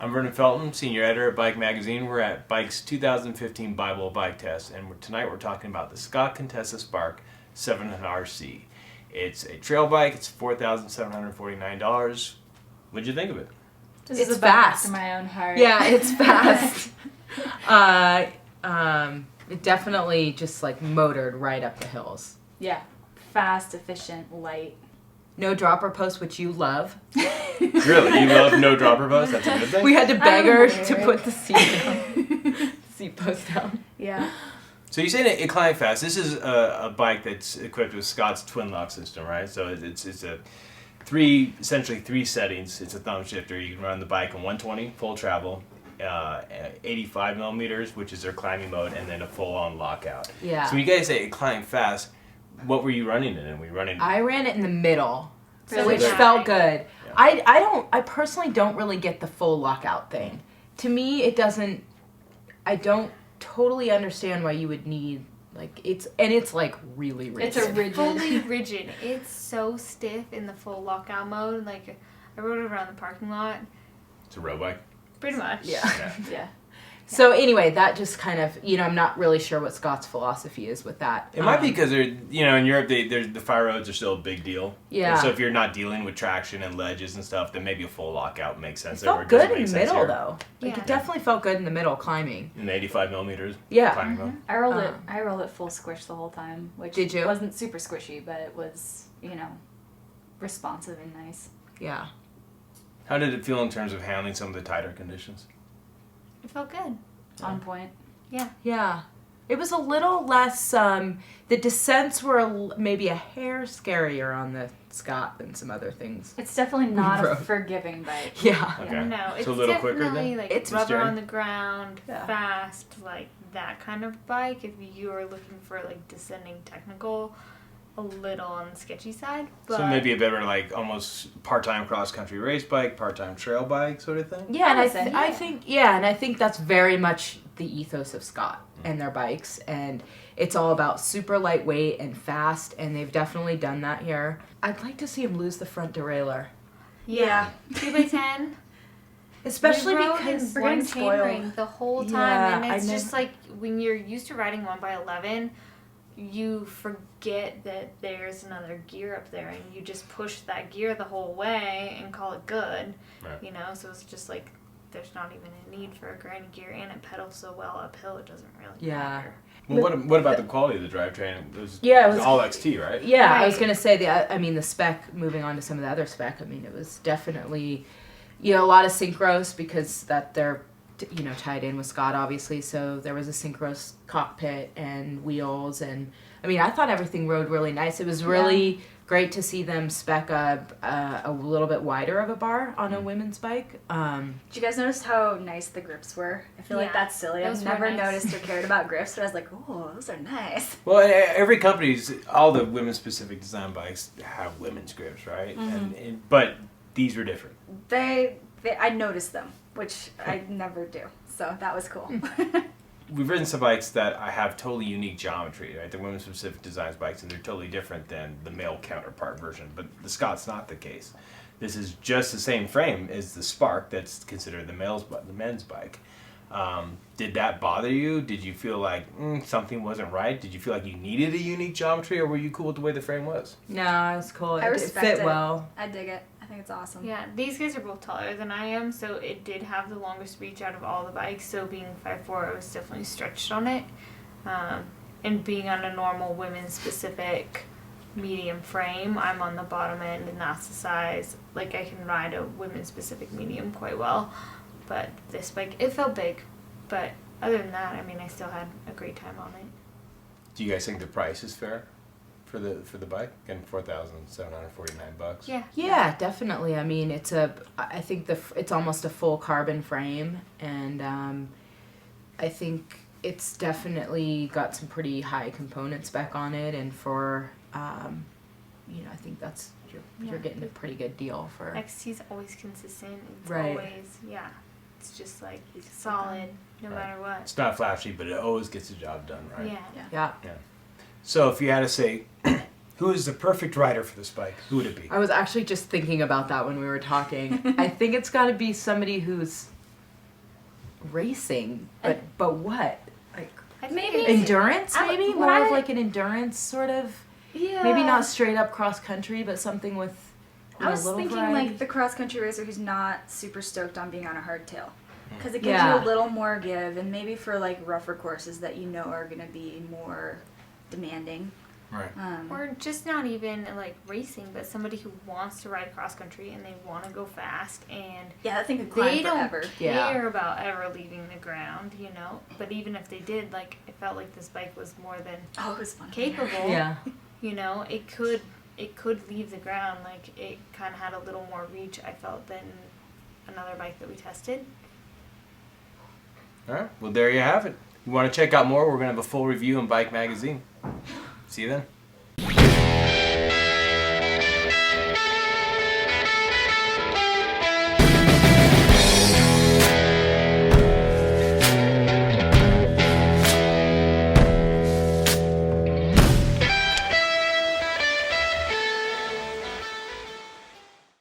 I'm Vernon Felton, senior editor at Bike Magazine. We're at Bike's 2015 Bible Bike Test, and tonight we're talking about the Scott Contessa Spark 700RC. It's a trail bike. It's $4,749. What'd you think of it? It's fast. To my own heart. Yeah, it's fast. It definitely just like motored right up the hills. Yeah. Fast, efficient, light. No dropper post, which you love. Really? You love no dropper post? That's a good thing? We had to beg her to put the seat down. Seat post down. Yeah. So you say it climbs fast. This is a bike that's equipped with Scott's twin lock system, right? So it's essentially three settings. It's a thumb shifter. You can run the bike on 120 full travel, 85 millimeters, which is their climbing mode, and then a full-on lockout. Yeah. So when you guys say it climbed fast, what were you running it in? Were you running? I ran it in the middle, Really which high. felt good. Yeah. I personally don't really get the full lockout thing. To me, it doesn't. I don't totally understand why you would need it's like really rigid. It's a rigid. Fully rigid. It's so stiff in the full lockout mode. Like, I rode it around the parking lot. It's a road bike. Pretty much. Yeah. Yeah. So anyway, that just kind of, I'm not really sure what Scott's philosophy is with that. It might be because in Europe, the fire roads are still a big deal. Yeah. And so if you're not dealing with traction and ledges and stuff, then maybe a full lockout makes sense. It felt good in the middle, though. Like, Yeah. it definitely felt good in the middle climbing. In the 85 millimeters. Yeah. Climbing mode. I rolled it full squish the whole time, which Did you? wasn't super squishy, but it was, responsive and nice. Yeah. How did it feel in terms of handling some of the tighter conditions? It felt good. On point. Yeah. Yeah. It was a little less, the descents were maybe a hair scarier on the Scott than some other things. It's definitely not a Road. forgiving bike. Yeah. Okay. No, it's So a little quicker definitely then? like It's rubber steering? on the ground, Yeah. fast, like that kind of bike. If you are looking for like descending technical, a little on the sketchy side. But So maybe a better almost part-time cross-country race bike, part-time trail bike sort of thing? Yeah, and Honestly, I think that's very much the ethos of Scott and their bikes, and it's all about super lightweight and fast, and they've definitely done that here. I'd like to see him lose the front derailleur, yeah, 2x10. especially we rode because in we're getting one spoiled. chainring the whole time, Yeah, and it's I just like when you're used to riding 1x11, you forget that there's another gear up there, and you just push that gear the whole way and call it good. Right. So it's just like there's not even a need for a granny gear, and it pedals so well uphill it doesn't really Yeah. matter. Well, what about the quality of the drivetrain? It was Yeah, all XT, right? Yeah, I was Right. gonna say the spec. Moving on to some of the other spec, it was definitely, a lot of synchros because that they're, tied in with Scott obviously. So there was a synchros cockpit and wheels, and I thought everything rode really nice. It was really great to see them spec a little bit wider of a bar on a women's bike. Did you guys notice how nice the grips were? I feel like Yeah, that's silly. I've those were never nice. noticed or cared about grips, but I was like, oh, those are nice. Well, every company's, all the women's-specific design bikes have women's grips, right? But these were different. I noticed them, which I never do. So that was cool. We've ridden some bikes that have totally unique geometry, right? They're women-specific designs bikes, and they're totally different than the male counterpart version. But the Scott's not the case. This is just the same frame as the Spark that's considered the men's bike. Did that bother you? Did you feel like something wasn't right? Did you feel like you needed a unique geometry, or were you cool with the way the frame was? No, it was cool. I It respect fit it. well. I dig it. I think it's awesome. Yeah, these guys are both taller than I am, so it did have the longest reach out of all the bikes. So being 5'4", I was definitely stretched on it. And being on a normal women's-specific medium frame, I'm on the bottom end, and that's the size. Like, I can ride a women's-specific medium quite well. But this bike, it felt big. But other than that, I still had a great time on it. Do you guys think the price is fair for the bike? Again, $4,749. Yeah. Yeah, definitely. I think it's almost a full carbon frame, and I think it's definitely got some pretty high component spec on it, and for I think that's you're getting a pretty good deal for. XT's always consistent. It's Right. always, it's just like solid no matter what. It's not flashy, but it always gets the job done, right? Yeah. Yeah. So if you had to say, who is the perfect rider for this bike, who would it be? I was actually just thinking about that when we were talking. I think it's got to be somebody who's racing, but what? Like I think Maybe- it's- endurance, I- maybe what more of I- like an endurance sort of. Yeah. Maybe not straight up cross country, but something with. I was little thinking variety. like the cross country racer who's not super stoked on being on a hardtail. Because it gives Yeah. you a little more give, and maybe for like rougher courses that you know are going to be more demanding. Right. Or just not even like racing, but somebody who wants to ride cross country and they want to go fast and Yeah, that thing could climb they don't forever. Yeah. care about ever leaving the ground, you know. But even if they did, like it felt like this bike was more than Oh, it was fun. capable. Yeah. You know, it could leave the ground. Like it kind of had a little more reach, I felt, than another bike that we tested. All right. Well, there you have it. If you want to check out more, we're going to have a full review in Bike Magazine. See you then.